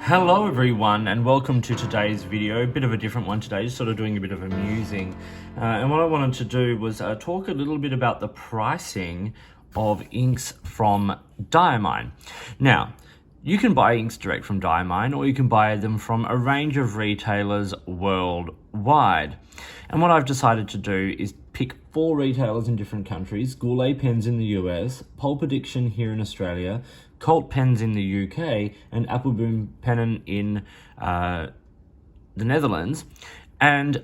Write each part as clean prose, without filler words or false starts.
Hello everyone and welcome to today's video. A bit of a different one today, just sort of doing a bit of amusing. And what I wanted to do was talk a little bit about the pricing of inks from Diamine. Now, you can buy inks direct from Diamine or you can buy them from a range of retailers worldwide. And what I've decided to do is pick 4 retailers in different countries: Goulet Pens in the US, Pulp Addiction here in Australia, Colt Pens in the UK, and Appelboom Pennen in the Netherlands, and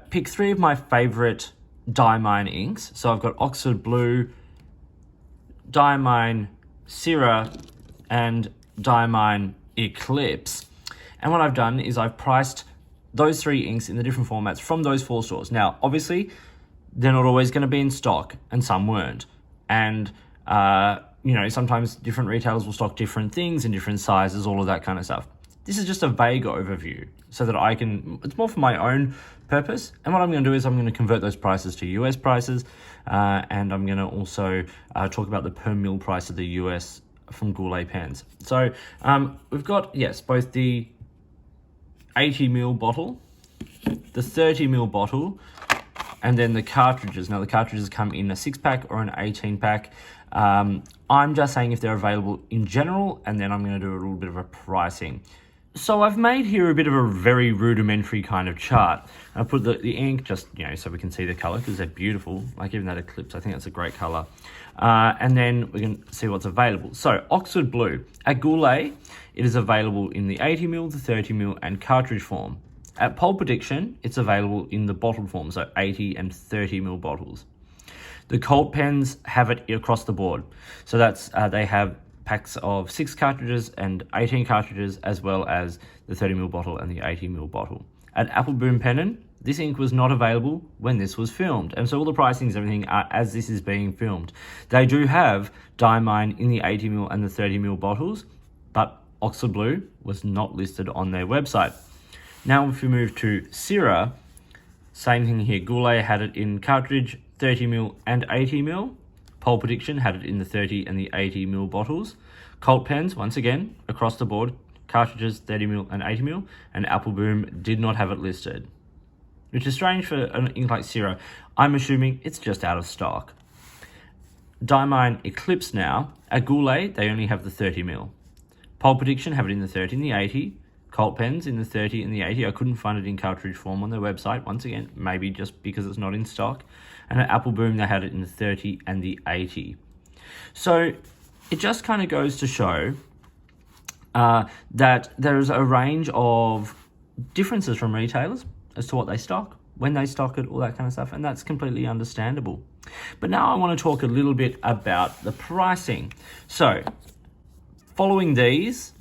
pick 3 of my favorite Diamine inks. So I've got Oxford Blue, Diamine Syrah, and Diamine Eclipse. And what I've done is I've priced those 3 inks in the different formats from those 4 stores. Now, obviously, they're not always going to be in stock, and some weren't. And sometimes different retailers will stock different things in different sizes, all of that kind of stuff. This is just a vague overview so that it's more for my own purpose. And what I'm going to do is I'm going to convert those prices to US prices. And I'm going to also talk about the per mil price of the US from Goulet Pens. So we've got, yes, both the 80 ml bottle, the 30 ml bottle, and then the cartridges. Now the cartridges come in a 6-pack or an 18-pack. I'm just saying if they're available in general, and then I'm going to do a little bit of a pricing. So I've made here a bit of a very rudimentary kind of chart. I put the ink just, so we can see the color because they're beautiful. Like even that Eclipse, I think that's a great color. And then we can see what's available. So Oxford Blue. At Goulet, it is available in the 80 ml, the 30 ml, and cartridge form. At Pulp Addiction, it's available in the bottled form, so 80 and 30 ml bottles. The Colt Pens have it across the board. So that's they have packs of 6 cartridges and 18 cartridges, as well as the 30 ml bottle and the 80 ml bottle. At Appelboom Pennen, this ink was not available when this was filmed. And so all the pricings, everything are as this is being filmed. They do have Diamine in the 80 ml and the 30 ml bottles, but Oxford Blue was not listed on their website. Now, if we move to Syrah, same thing here. Goulet had it in cartridge, 30 ml and 80 ml. Pulp Addiction had it in the 30 and the 80 ml bottles. Colt Pens, once again, across the board, cartridges, 30 ml and 80 ml. And Appelboom did not have it listed, which is strange for an ink like Syrah. I'm assuming it's just out of stock. Diamine Eclipse now. At Goulet, they only have the 30 ml. Pulp Addiction have it in the 30 and the 80. Colt Pens in the 30 and the 80. I couldn't find it in cartridge form on their website. Once again, maybe just because it's not in stock. And at Appelboom, they had it in the 30 and the 80. So it just kind of goes to show that there's a range of differences from retailers as to what they stock, when they stock it, all that kind of stuff. And that's completely understandable. But now I want to talk a little bit about the pricing. So following these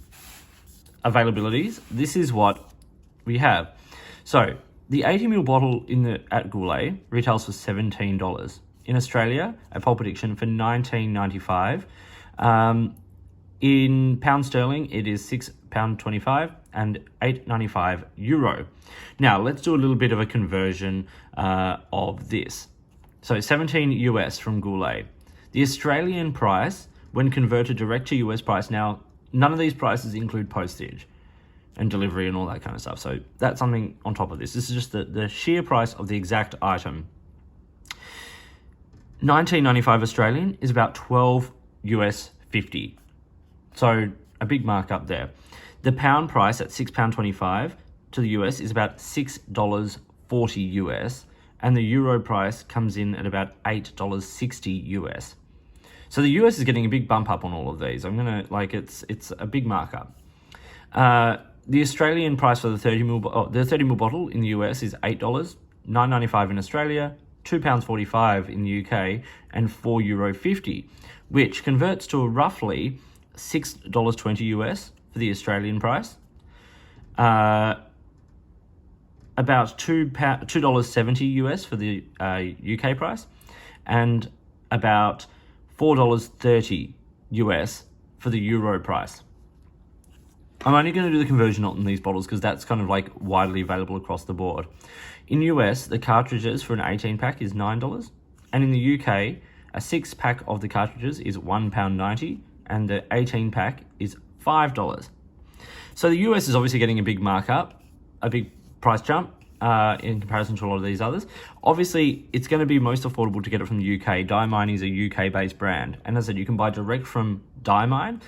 availabilities, this is what we have. So the 80 ml bottle at Goulet retails for $17. In Australia, at Pulp Addiction for $19.95. In pound sterling, it is £6.25 and €8.95. Now, let's do a little bit of a conversion of this. So 17 US from Goulet. The Australian price, when converted direct to US price, now, none of these prices include postage and delivery and all that kind of stuff. So that's something on top of this. This is just the sheer price of the exact item. $19.95 Australian is about $12.50. So a big markup there. The pound price at £6.25 to the US is about $6.40 US. And the euro price comes in at about $8.60 US. So the US is getting a big bump up on all of these. It's a big markup. The Australian price for the 30 ml bottle in the US is $8, $9.95 in Australia, £2.45 in the UK, and €4.50, which converts to roughly $6.20 US for the Australian price, about $2.70 US for the UK price, and about $4.30 US for the euro price. I'm only going to do the conversion on these bottles because that's kind of like widely available across the board. In US, the cartridges for an 18-pack is $9. And in the UK, a 6-pack of the cartridges is £1.90 and the 18-pack is $5. So the US is obviously getting a big markup, a big price jump in comparison to a lot of these others. Obviously, it's going to be most affordable to get it from the UK. Diamine is a UK-based brand. And as I said, you can buy direct from Diamine.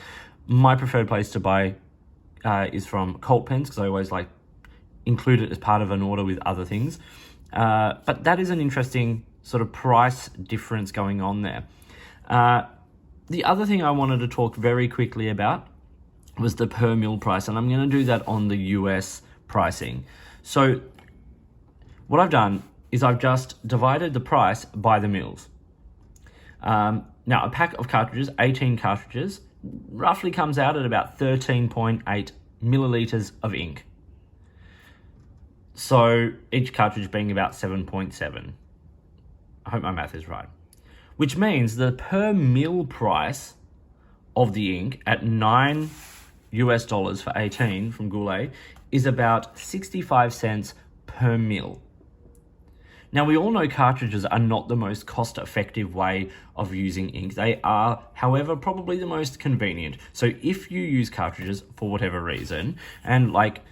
My preferred place to buy is from Colt Pens, because I always like include it as part of an order with other things. But that is an interesting sort of price difference going on there. The other thing I wanted to talk very quickly about was the per mil price, and I'm going to do that on the US pricing. So what I've done is I've just divided the price by the mils. Now, a pack of cartridges, 18 cartridges, roughly comes out at about 13.8 milliliters of ink. So each cartridge being about 7.7. I hope my math is right. Which means the per mil price of the ink at $9 for 18 from Goulet is about 65 cents per mil. Now, we all know cartridges are not the most cost-effective way of using ink. They are, however, probably the most convenient. So if you use cartridges for whatever reason, and like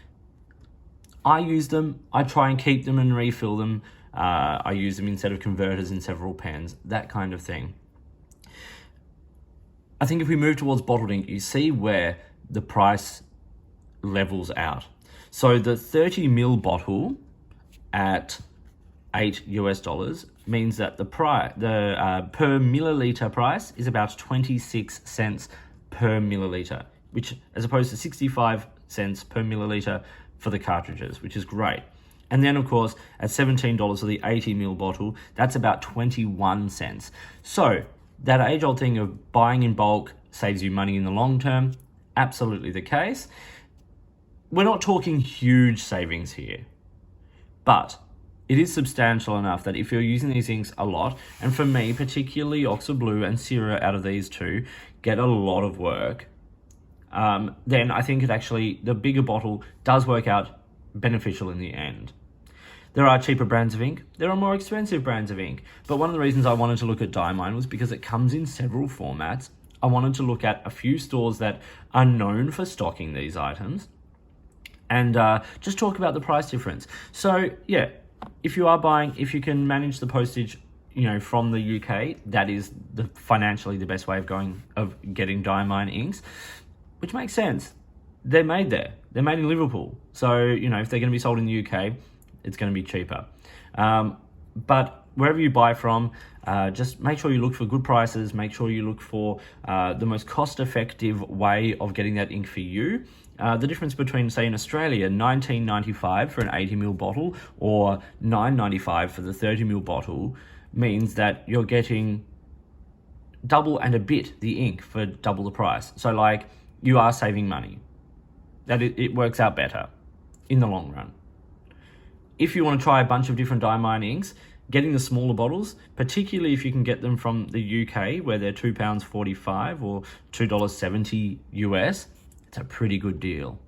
I use them, I try and keep them and refill them. I use them instead of converters in several pens, that kind of thing. I think if we move towards bottled ink, you see where the price levels out. So the 30 ml bottle at $8 means that the per milliliter price is about 26 cents per milliliter, which as opposed to 65 cents per milliliter for the cartridges, which is great. And then, of course, at $17 for the 80 ml bottle, that's about 21 cents. So that age-old thing of buying in bulk saves you money in the long term, absolutely the case. We're not talking huge savings here, but it is substantial enough that if you're using these inks a lot, and for me, particularly Oxford Blue and Sierra out of these two, get a lot of work, then I think the bigger bottle does work out beneficial in the end. There are cheaper brands of ink, there are more expensive brands of ink, but one of the reasons I wanted to look at Diamine was because it comes in several formats. I wanted to look at a few stores that are known for stocking these items and just talk about the price difference. So yeah, if you can manage the postage, from the UK, that is financially the best way of getting Diamine inks, which makes sense. They're made there. They're made in Liverpool. So, if they're going to be sold in the UK, it's going to be cheaper. But wherever you buy from, just make sure you look for good prices. Make sure you look for the most cost-effective way of getting that ink for you. The difference between, say, in Australia, $19.95 for an 80 ml bottle or $9.95 for the 30 ml bottle means that you're getting double and a bit the ink for double the price. So, you are saving money. That it works out better in the long run. If you want to try a bunch of different Diamine inks, getting the smaller bottles, particularly if you can get them from the UK, where they're £2.45 or $2.70 US, it's a pretty good deal.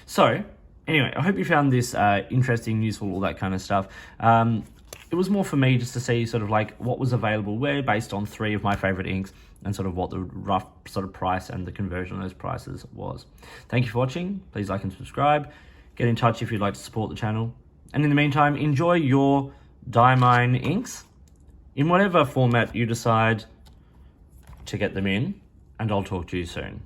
So, anyway, I hope you found this interesting, useful, all that kind of stuff. It was more for me just to see sort of what was available where, based on 3 of my favorite inks, and sort of what the rough sort of price and the conversion of those prices was. Thank you for watching. Please like and subscribe. Get in touch if you'd like to support the channel. And in the meantime, enjoy your Diamine inks in whatever format you decide to get them in, and I'll talk to you soon.